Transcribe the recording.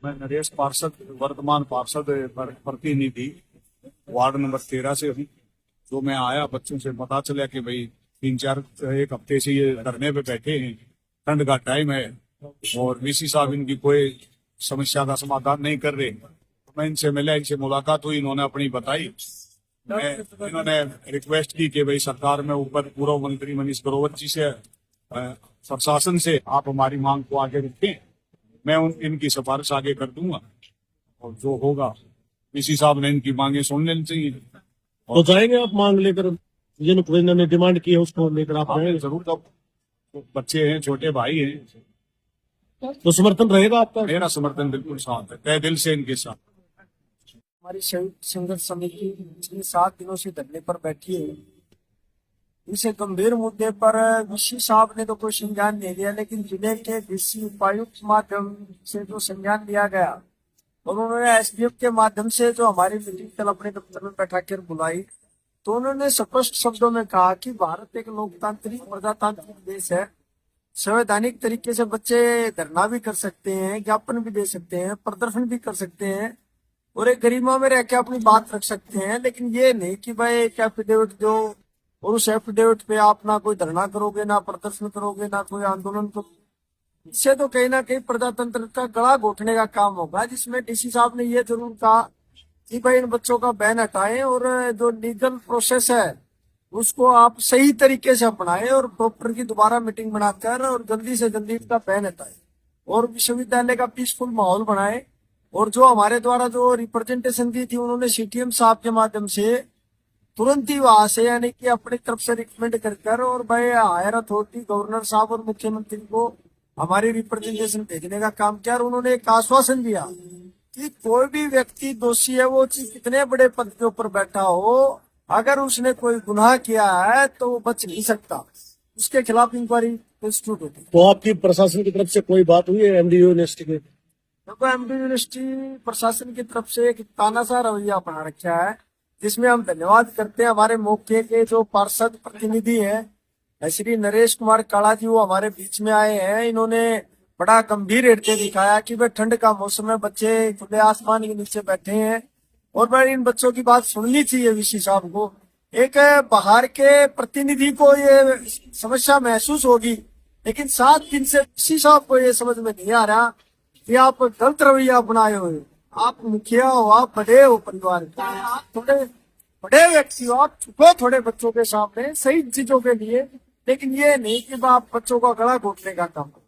मैं नरेश पार्षद, वर्तमान पार्षद प्रतिनिधि वार्ड नंबर 13 से हूँ। जो मैं आया, बच्चों से पता चला कि भाई 1 हफ्ते से ये धरने पे बैठे हैं, ठंड का टाइम है और वीसी साहब इनकी कोई समस्या का समाधान नहीं कर रहे। तो मैं इनसे मिला, इनसे मुलाकात हुई, इन्होंने अपनी बताई। इन्होंने रिक्वेस्ट की कि भाई सरकार में ऊपर पूर्व मंत्री मनीष ग्रोवर जी से, प्रशासन से आप हमारी मांग को आगे रखें। मैं इनकी सिफारिश आगे कर दूंगा और जो होगा इसी साहब ने इनकी मांगे सुन लेनी चाहिए। तो जाएंगे आप मांग लेकर, जिनको इन्होंने डिमांड की है उसको लेकर आप जाएंगे? जरूर। तब बच्चे हैं, छोटे भाई हैं, तो समर्थन रहेगा आपका? मेरा समर्थन बिल्कुल साथ है, तहे दिल से इनके साथ। हमारी संयुक्त संघर्ष समिति पिछले 7 दिनों से धरने पर बैठी है। इस गंभीर मुद्दे पर वीसी साहब ने तो कोई संज्ञान नहीं लिया, लेकिन जिले के डीसी उपायुक्त माध्यम से जो संज्ञान लिया गया और उन्होंने एसडीएफ के माध्यम से जो हमारी मीटिंग कल अपने दफ्तर में बैठाकर बुलाई, तो उन्होंने स्पष्ट शब्दों में कहा कि भारत एक लोकतांत्रिक प्रजातांत्रिक देश है। संवैधानिक तरीके से बच्चे धरना भी कर सकते हैं, ज्ञापन भी दे सकते हैं, प्रदर्शन भी कर सकते हैं और एक गरिमा में रह के अपनी बात रख सकते हैं। लेकिन ये नहीं कि भाई एक एफिडेविट दो और उस एफिडेविट पे आप ना कोई धरना करोगे, ना प्रदर्शन करोगे, ना कोई आंदोलन करोगे। इससे तो कहीं ना कहीं प्रजातंत्र का गला घोटने का काम होगा, जिसमें डीसी साहब ने ये जरूर कहा कि भाई इन बच्चों का बैन हटाएं और जो लीगल प्रोसेस है उसको आप सही तरीके से अपनाएं और प्रॉपर की दोबारा मीटिंग बनाकर और जल्दी से जल्दी इसका बैन हटाएं और विश्वविद्यालय का पीसफुल माहौल बनाए। और जो हमारे द्वारा जो रिप्रेजेंटेशन दी थी, उन्होंने सीटीएम साहब के माध्यम से तुरंत ही वहां से यानी कि अपनी तरफ से रिकमेंड कर और भाई हायर अथॉरिटी गवर्नर साहब और मुख्यमंत्री को हमारी रिप्रेजेंटेशन भेजने का काम किया। और उन्होंने एक आश्वासन दिया कि कोई भी व्यक्ति दोषी है, वो कितने बड़े पद के ऊपर बैठा हो, अगर उसने कोई गुनाह किया है तो वो बच नहीं सकता, उसके खिलाफ इंक्वायरी इंस्टीट्यूट होती है। तो आपकी प्रशासन की तरफ से कोई बात हुई है एमडीयू यूनिवर्सिटी के? देखो, एमडी यूनिवर्सिटी प्रशासन की तरफ से एक तानाशाह रवैया अपना रखा है, जिसमें हम धन्यवाद करते हैं। हमारे मौके के जो पार्षद प्रतिनिधि हैं श्री नरेश कुमार काला जी, वो हमारे बीच में आए हैं। इन्होंने बड़ा गंभीर हृदय दिखाया कि भाई ठंड का मौसम है, बच्चे खुले आसमान के नीचे बैठे हैं और भाई इन बच्चों की बात सुननी चाहिए वीसी साहब को। एक बाहर के प्रतिनिधि को ये समस्या महसूस होगी, लेकिन 7 दिन से वीसी साहब को ये समझ में नहीं आ रहा कि आप गलत रवैया अपनाए हुए। आप मुखिया हो, आप बड़े हो परिवार के, आप थोड़े बड़े व्यक्ति हो, आप चुको थोड़े बच्चों के सामने सही चीजों के लिए, लेकिन ये नहीं कि आप बच्चों का गला घोटने का काम करो।